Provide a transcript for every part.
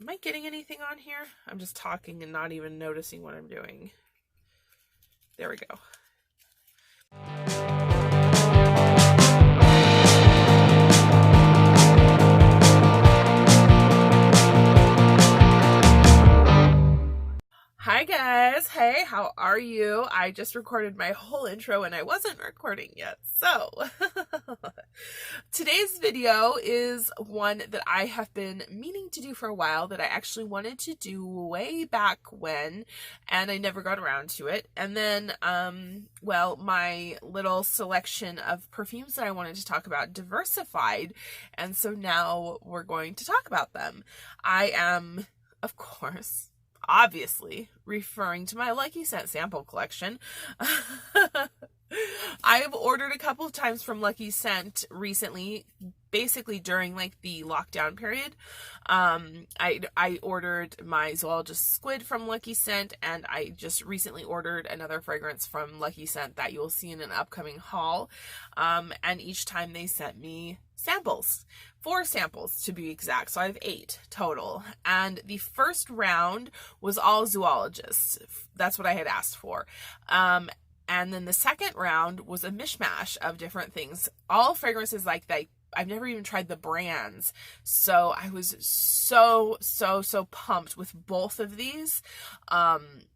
Am I getting anything on here? I'm just talking and not even noticing what I'm doing. There we go. Hi guys, hey, how are you? I just recorded my whole intro and I wasn't recording yet, so today's video is one that I have been meaning to do for a while, that I actually wanted to do way back when, and I never got around to it. And then, well, my little selection of perfumes that I wanted to talk about diversified, and so now we're going to talk about them. I am, of course, obviously referring to my Lucky Scent sample collection. I've ordered a couple of times from Lucky Scent recently, basically during like the lockdown period. I ordered my Zoologist Squid from Lucky Scent, and I just recently ordered another fragrance from Lucky Scent that you will see in an upcoming haul. And each time they sent me samples, 4 samples to be exact, so I have 8 total. And the first round was all zoologists. That's what I had asked for. And then the second round was a mishmash of different things, all fragrances like that. I've never even tried the brands, so I was so pumped with both of these. I've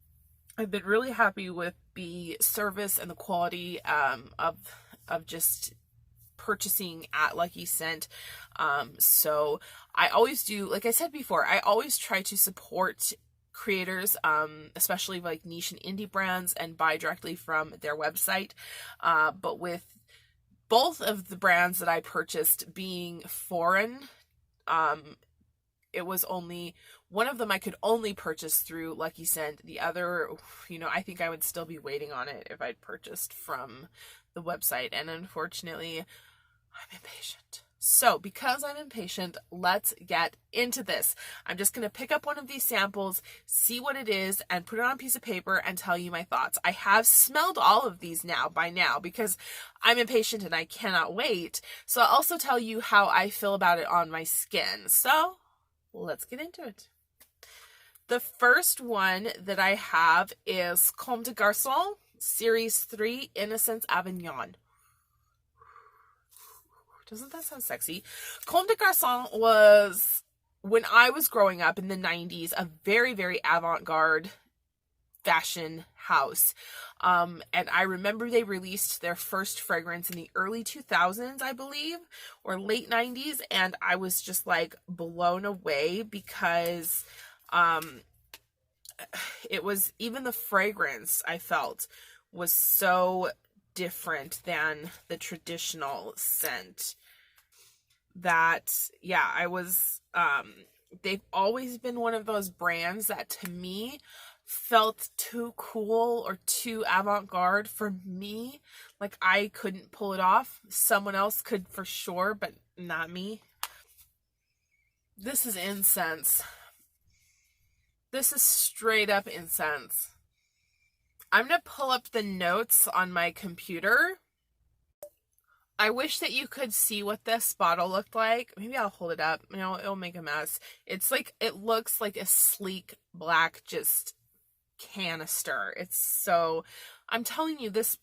been really happy with the service and the quality of just purchasing at Lucky Scent. So I always do, like I said before, I always try to support creators, especially like niche and indie brands, and buy directly from their website. But with both of the brands that I purchased being foreign, it was only one of them I could only purchase through Lucky Scent. The other, I think I would still be waiting on it if I'd purchased from the website. And unfortunately, I'm impatient. So because I'm impatient, let's get into this. I'm just going to pick up one of these samples, see what it is, and put it on a piece of paper and tell you my thoughts. I have smelled all of these by now because I'm impatient and I cannot wait. So I'll also tell you how I feel about it on my skin. So let's get into it. The first one that I have is Comme des Garçons, Series 3, Incense Avignon. Doesn't that sound sexy? Comme des Garçons was, when I was growing up in the 90s, a very, very avant-garde fashion house. And I remember they released their first fragrance in the early 2000s, I believe, or late 90s. And I was just like blown away because it was, even the fragrance I felt was so different than the traditional scent that, yeah, I was, they've always been one of those brands that to me felt too cool or too avant-garde for me. Like I couldn't pull it off. Someone else could for sure, but not me. This is Incense. This is straight up Incense. I'm going to pull up the notes on my computer. I wish that you could see what this bottle looked like. Maybe I'll hold it up. It'll make a mess. It's like, it looks like a sleek black just canister. It's so, I'm telling you, this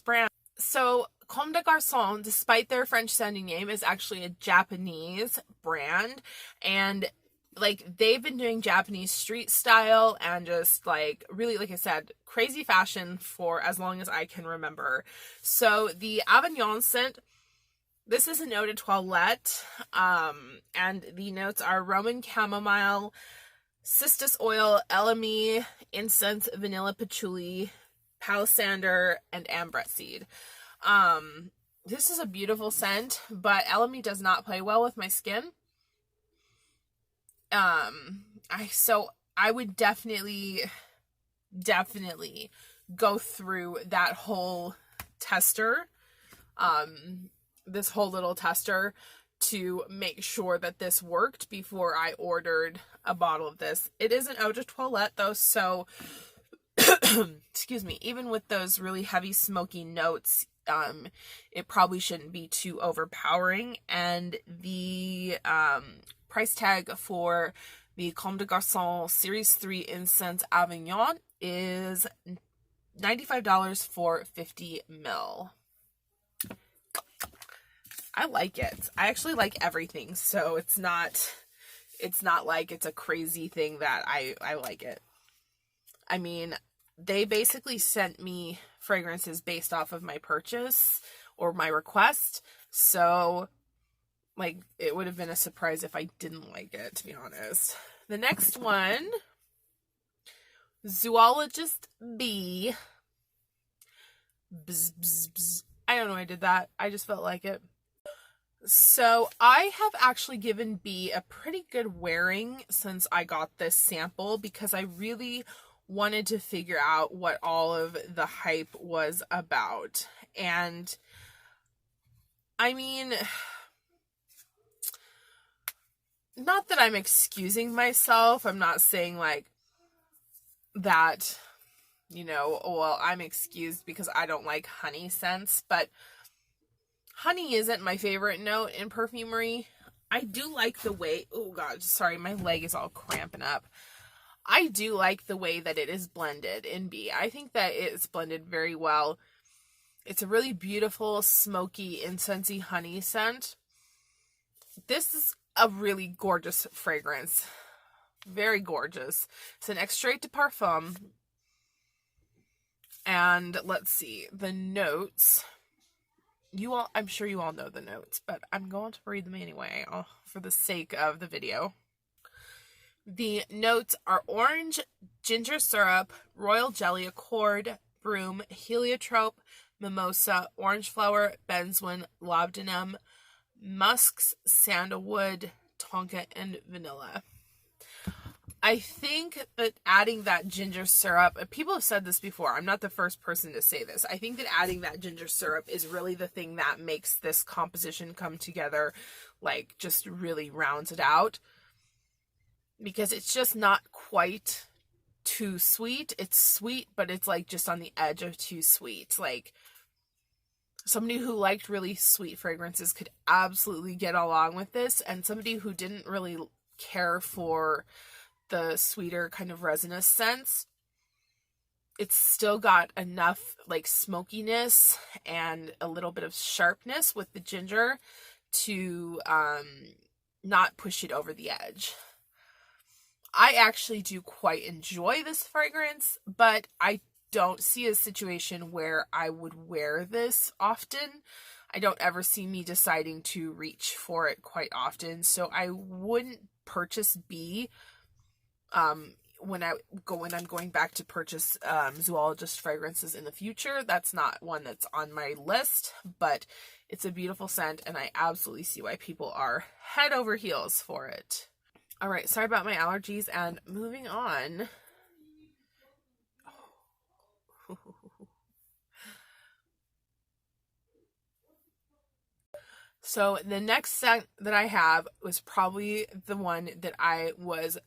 brand. So Comme des Garçons, despite their French sounding name, is actually a Japanese brand, and like they've been doing Japanese street style and just like really, like I said, crazy fashion for as long as I can remember. So the Avignon Scent, this is a eau de toilette, and the notes are Roman chamomile, cistus oil, elemi, incense, vanilla patchouli, palisander, and ambra seed. This is a beautiful scent, but elemi does not play well with my skin. I would definitely go through that whole tester, this whole little tester, to make sure that this worked before I ordered a bottle of this. It is an eau de toilette though, so excuse me, even with those really heavy smoky notes, it probably shouldn't be too overpowering. And the price tag for The Comme des Garcons Series 3 Incense Avignon is $95 for 50 ml. I like it. I actually like everything, so it's not like it's a crazy thing that I like it. I mean, they basically sent me fragrances based off of my purchase or my request, so like it would have been a surprise if I didn't like it, to be honest. The next one, Zoologist Bee. Bzz, bzz, bzz. I don't know why I did that. I just felt like it. So I have actually given Bee a pretty good wearing since I got this sample, because I really wanted to figure out what all of the hype was about. And I mean, not that I'm excusing myself. I'm not saying like that, you know, well, I'm excused because I don't like honey scents, but honey isn't my favorite note in perfumery. I do like the way, oh god, sorry, my leg is all cramping up. I do like the way that it is blended in Bee. I think that it's blended very well. It's a really beautiful, smoky, incensey honey scent. This is a really gorgeous fragrance. Very gorgeous. It's an extrait de parfum. And let's see, the notes. I'm sure you all know the notes, but I'm going to read them anyway, for the sake of the video. The notes are orange, ginger syrup, royal jelly accord, broom, heliotrope, mimosa, orange flower, benzoin, laudanum, musks, sandalwood, tonka, and vanilla. I think that adding that ginger syrup, people have said this before, I'm not the first person to say this, I think that adding that ginger syrup is really the thing that makes this composition come together, like just really rounds it out, because it's just not quite too sweet. It's sweet, but it's like just on the edge of too sweet. Like somebody who liked really sweet fragrances could absolutely get along with this, and somebody who didn't really care for the sweeter kind of resinous scents, it's still got enough like smokiness and a little bit of sharpness with the ginger to not push it over the edge. I actually do quite enjoy this fragrance, but I don't see a situation where I would wear this often. I don't ever see me deciding to reach for it quite often, so I wouldn't purchase Bee when I'm going back to purchase Zoologist fragrances in the future. That's not one that's on my list, but it's a beautiful scent, and I absolutely see why people are head over heels for it. All right, sorry about my allergies, and moving on. So the next scent that I have was probably the one that I was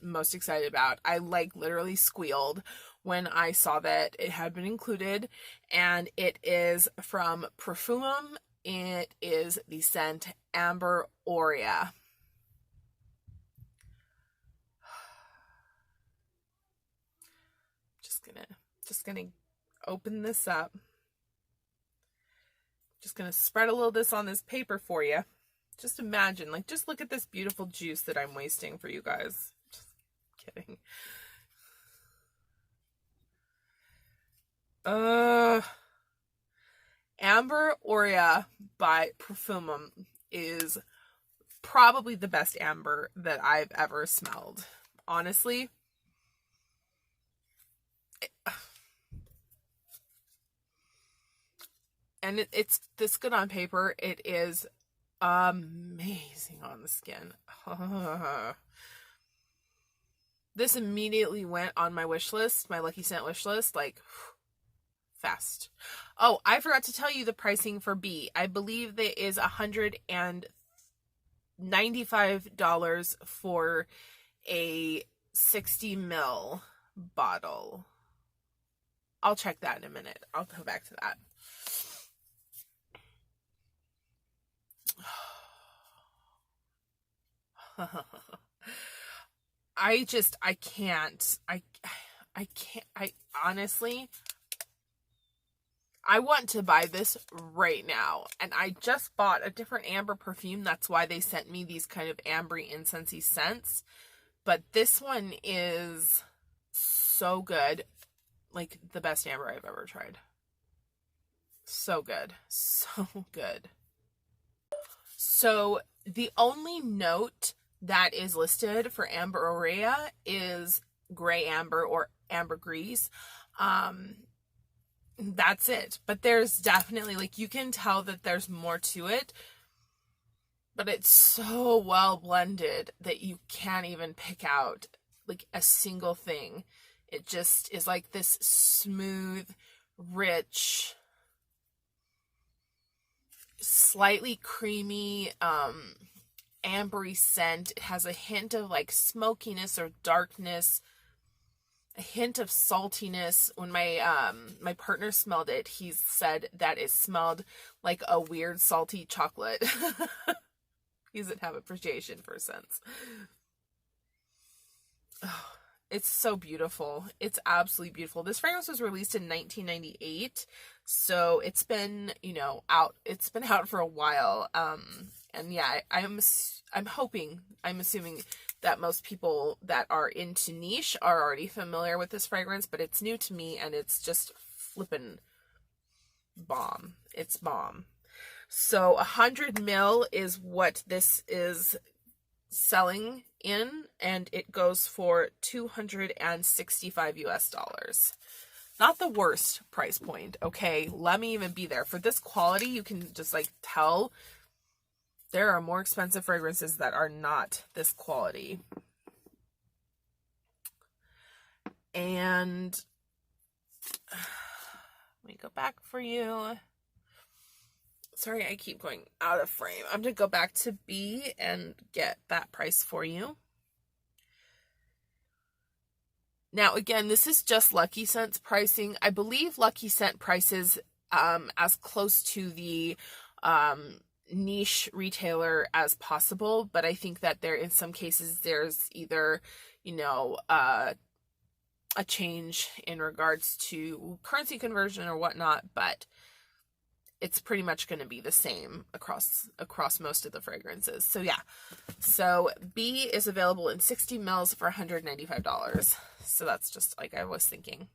most excited about. I like literally squealed when I saw that it had been included, and it is from Profumum. It is the scent Ambra Aurea. Just gonna open this up. Just gonna spread a little of this on this paper for you. Just imagine, like, just look at this beautiful juice that I'm wasting for you guys. Just kidding. Ambra Aurea by Profumum is probably the best amber that I've ever smelled. Honestly. And it's this good on paper. It is amazing on the skin. This immediately went on my wish list, my Lucky Scent wish list, like fast. Oh, I forgot to tell you the pricing for Bee. I believe there is $195 for a 60 ml bottle. I'll check that in a minute. I'll go back to that. I can't. I can't. I honestly, I want to buy this right now. And I just bought a different amber perfume. That's why they sent me these kind of ambery, incensey scents. But this one is so good. Like the best amber I've ever tried. So good. So good. So the only note that is listed for Amber Aurea is gray amber or ambergris. That's it. But there's definitely, like, you can tell that there's more to it. But it's so well blended that you can't even pick out, like, a single thing. It just is like this smooth, rich, slightly creamy, ambery scent. It has a hint of like smokiness or darkness, a hint of saltiness. When my partner smelled it, he said that it smelled like a weird salty chocolate. He doesn't have appreciation for scents. Oh, it's so beautiful. It's absolutely beautiful. This fragrance was released in 1998, so it's been, out. It's been out for a while. And yeah, I'm assuming that most people that are into niche are already familiar with this fragrance, but it's new to me, and it's just flippin' bomb. It's bomb. So 100 ml is what this is selling in, and it goes for $265 US. Not the worst price point, okay? Let me even be there. For this quality, you can just like tell there are more expensive fragrances that are not this quality. And let me go back for you. Sorry, I keep going out of frame. I'm going to go back to B and get that price for you. Now, again, this is just Lucky Scent's pricing. I believe Lucky Scent prices as close to the niche retailer as possible, but I think that in some cases, there's either, a change in regards to currency conversion or whatnot, but it's pretty much going to be the same across most of the fragrances. So yeah, so B is available in 60 mils for $195. So that's just like I was thinking.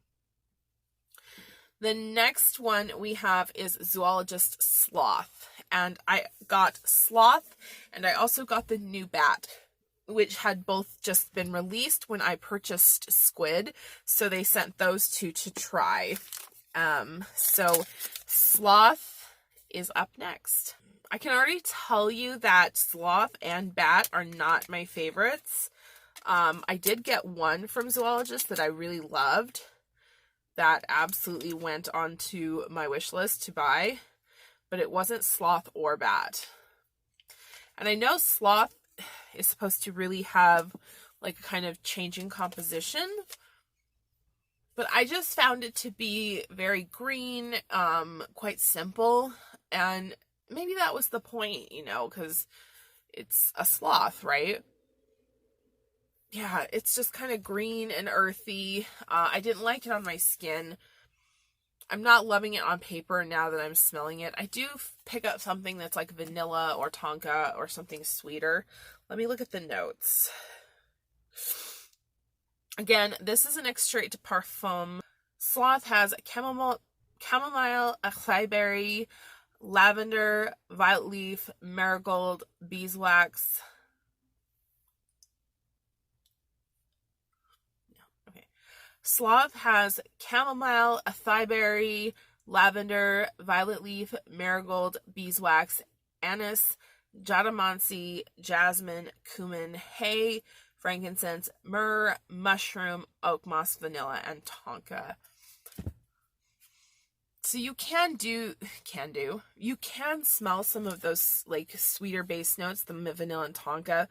The next one we have is Zoologist Sloth, and I got Sloth, and I also got the new Bat, which had both just been released when I purchased Squid, so they sent those two to try. So Sloth is up next. I can already tell you that Sloth and Bat are not my favorites. I did get one from Zoologist that I really loved. That absolutely went onto my wish list to buy, but it wasn't Sloth or Bat. And I know Sloth is supposed to really have like a kind of changing composition, but I just found it to be very green, quite simple, and maybe that was the point, because it's a sloth, right? Yeah, it's just kind of green and earthy. I didn't like it on my skin. I'm not loving it on paper now that I'm smelling it. I do pick up something that's like vanilla or tonka or something sweeter. Let me look at the notes. Again, this is an extrait de parfum. Sloth has chamomile, acai berry, lavender, violet leaf, marigold, beeswax. Okay. Sloth has chamomile, acai berry, lavender, violet leaf, marigold, beeswax, anise, jadamancy, jasmine, cumin, hay, frankincense, myrrh, mushroom, oak moss, vanilla, and tonka. So you can smell some of those like sweeter base notes, the vanilla and tonka.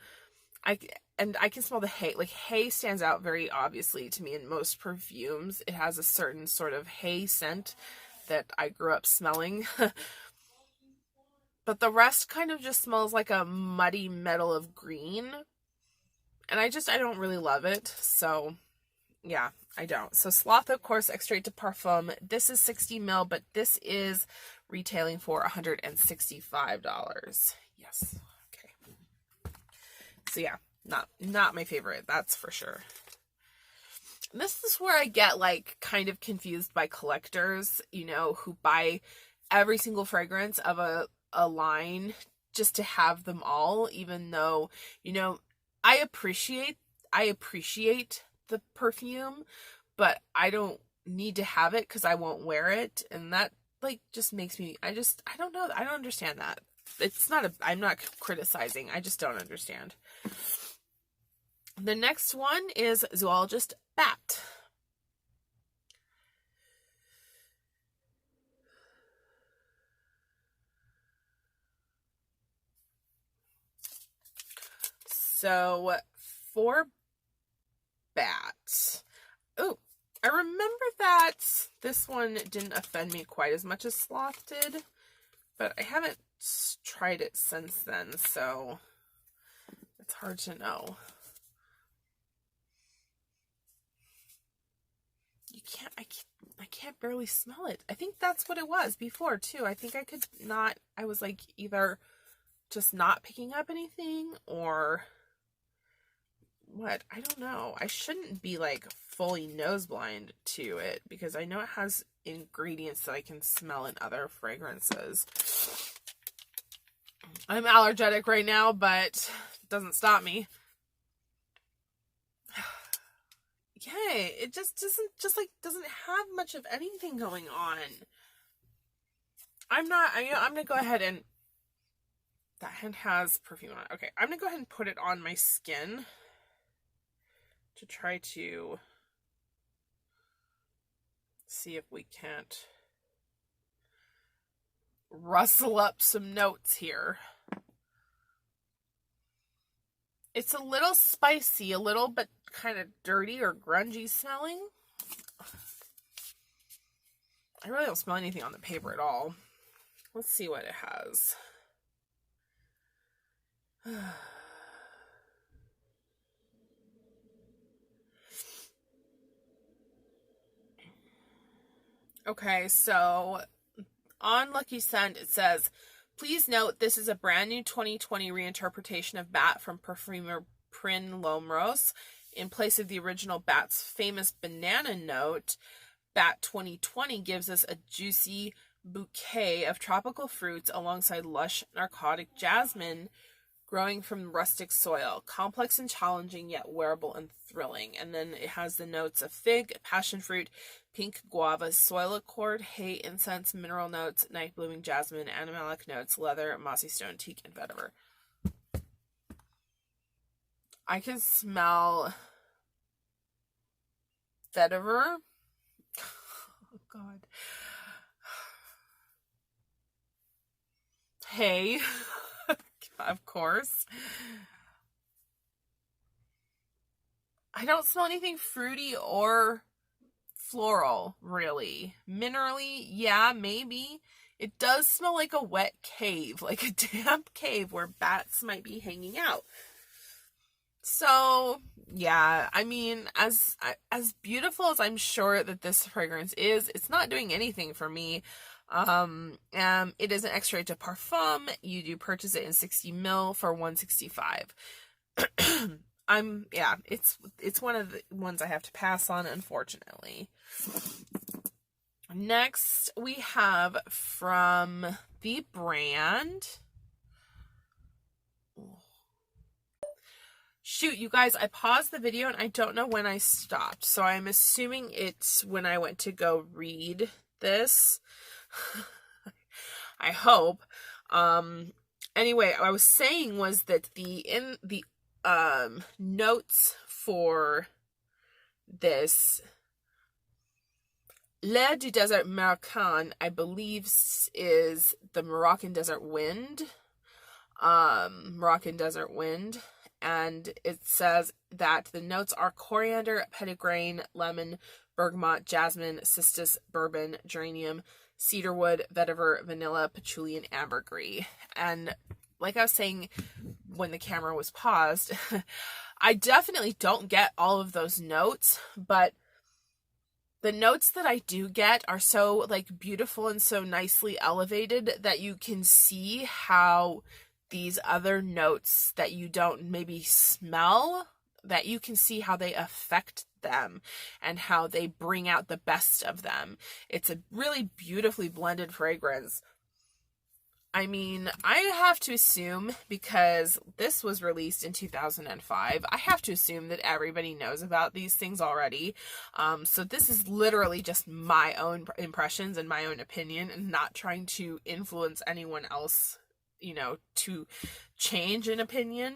I can smell the hay. Like hay stands out very obviously to me in most perfumes. It has a certain sort of hay scent that I grew up smelling. But the rest kind of just smells like a muddy metal of green. And I don't really love it. So yeah, I don't. So Sloth, of course, Extrait de Parfum. This is 60 ml, but this is retailing for $165. Yes. Okay. So yeah, not my favorite, that's for sure. This is where I get like kind of confused by collectors, you know, who buy every single fragrance of a line just to have them all, even though, you know, I appreciate the perfume, but I don't need to have it because I won't wear it, and that like just makes me, I don't know, I don't understand that. It's not I'm not criticizing, I just don't understand. The next one is Zoologist Bat. So for Bat, oh, I remember that this one didn't offend me quite as much as Sloth did, but I haven't tried it since then, so it's hard to know. I can't barely smell it. I think that's what it was before too. I think I was like either just not picking up anything or what, I don't know. I shouldn't be like fully nose blind to it because I know it has ingredients that I can smell in other fragrances. I'm allergic right now, but it doesn't stop me. Yay, it just doesn't have much of anything going on. I'm gonna go ahead and, that hand has perfume on it. Okay, I'm gonna go ahead and put it on my skin to try to see if we can't rustle up some notes here. It's a little spicy, a little bit kind of dirty or grungy smelling. I really don't smell anything on the paper at all. Let's see what it has. Okay, so on Lucky Scent it says, please note this is a brand new 2020 reinterpretation of Bat from perfumer Prin Lomros. In place of the original Bat's famous banana note, Bat 2020 gives us a juicy bouquet of tropical fruits alongside lush narcotic jasmine growing from rustic soil. Complex and challenging, yet wearable and thrilling. And then it has the notes of fig, passion fruit, pink guava, soil accord, hay, incense, mineral notes, night blooming jasmine, animalic notes, leather, mossy stone, teak, and vetiver. I can smell vetiver. Oh God. Hay. Of course. I don't smell anything fruity or floral, really. Minerally, yeah, maybe. It does smell like a wet cave, like a damp cave where bats might be hanging out. So, yeah, I mean, as beautiful as I'm sure that this fragrance is, it's not doing anything for me. It is an Extrait de Parfum. You do purchase it in 60 ml for $165. It's one of the ones I have to pass on, unfortunately. Next, we have from the brand. Shoot, you guys, I paused the video and I don't know when I stopped. So I'm assuming it's when I went to go read this. I hope. Anyway, what I was saying was that the notes for this Le du Desert Marocain, I believe, is the Moroccan desert wind. Moroccan desert wind. And it says that the notes are coriander, petitgrain, lemon, bergamot, jasmine, cistus, bourbon, geranium, cedarwood, vetiver, vanilla, patchouli, and ambergris. And like I was saying when the camera was paused, I definitely don't get all of those notes, but the notes that I do get are so like beautiful and so nicely elevated that you can see how these other notes that you don't maybe smell, that you can see how they affect them and how they bring out the best of them. It's a really beautifully blended fragrance. I mean, I have to assume, because this was released in 2005, I have to assume that everybody knows about these things already. So this is literally just my own impressions and my own opinion, and not trying to influence anyone else, you know, to change an opinion.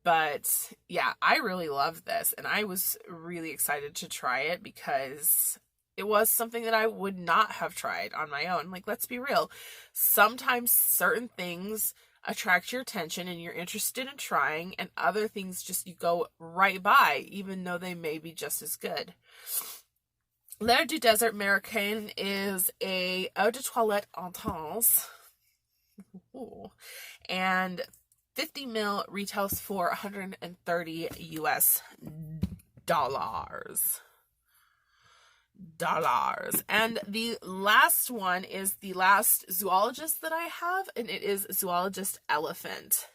But yeah, I really love this, and I was really excited to try it because it was something that I would not have tried on my own. Like, let's be real. Sometimes certain things attract your attention and you're interested in trying, and other things just you go right by, even though they may be just as good. L'air du Desert Marocain is a eau de toilette intense. Ooh. And 50 ml retails for 130 US dollars. And the last one is the last zoologist that I have, and it is Zoologist Elephant.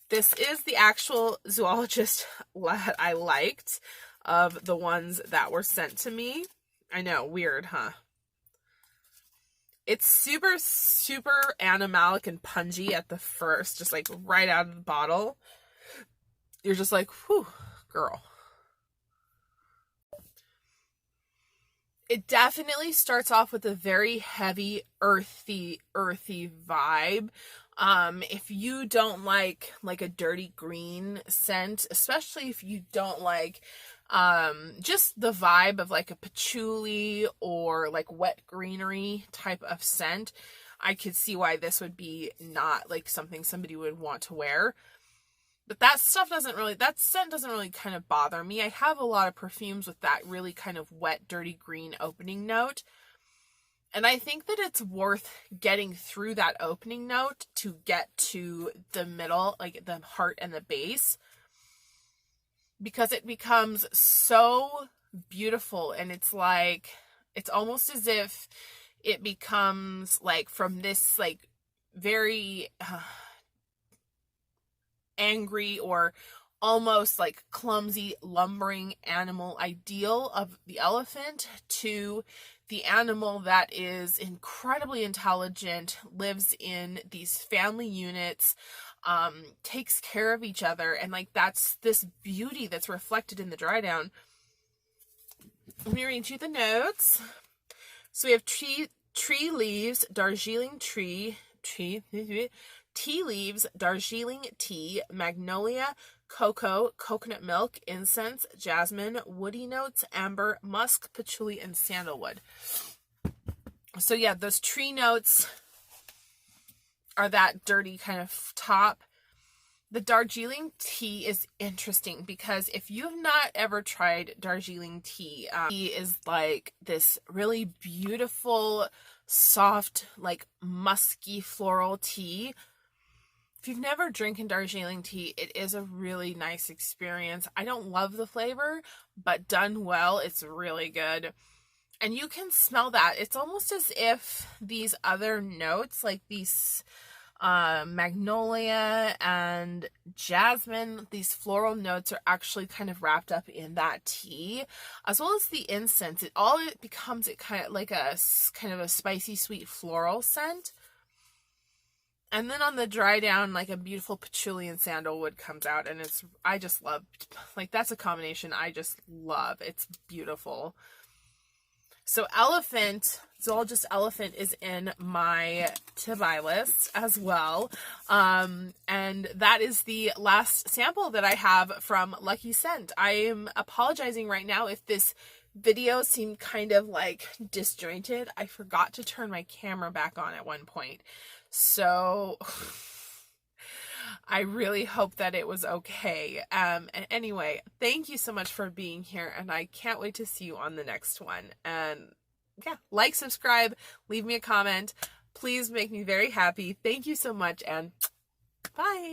This is the actual zoologist that I liked of the ones that were sent to me. I know, weird, huh? It's super, super animalic and pungy at the first, just like right out of the bottle. You're just like, whew, girl. It definitely starts off with a very heavy, earthy vibe. If you don't like a dirty green scent, especially if you don't like just the vibe of like a patchouli or like wet greenery type of scent, I could see why this would be not like something somebody would want to wear. But that scent doesn't really kind of bother me. I have a lot of perfumes with that really kind of wet, dirty green opening note. And I think that it's worth getting through that opening note to get to the middle, like the heart and the base, because it becomes so beautiful. And it's like, it's almost as if it becomes like from this like very angry or almost like clumsy, lumbering animal ideal of the elephant to the animal that is incredibly intelligent, lives in these family units, takes care of each other, and like that's this beauty that's reflected in the dry down. Let me read you the notes. So we have tree leaves, Darjeeling tea leaves, Darjeeling tea, magnolia, cocoa, coconut milk, incense, jasmine, woody notes, amber, musk, patchouli, and sandalwood. So yeah, those tree notes are that dirty kind of top. The Darjeeling tea is interesting because if you've not ever tried Darjeeling tea, tea is like this really beautiful, soft, like musky floral tea. If you've never drinking Darjeeling tea, it is a really nice experience. I don't love the flavor, but done well, it's really good. And you can smell that. It's almost as if these other notes, like these magnolia and jasmine, these floral notes are actually kind of wrapped up in that tea, as well as the incense. It becomes kind of like a kind of a spicy, sweet floral scent. And then on the dry down, like a beautiful patchouli and sandalwood comes out, and I just love, like that's a combination I just love. It's beautiful. So Zoologist Elephant is in my to buy list as well. And that is the last sample that I have from Lucky Scent. I am apologizing right now if this video seemed kind of like disjointed. I forgot to turn my camera back on at one point. So I really hope that it was okay. And anyway, thank you so much for being here, and I can't wait to see you on the next one. And yeah, like, subscribe, leave me a comment. Please make me very happy. Thank you so much, and bye.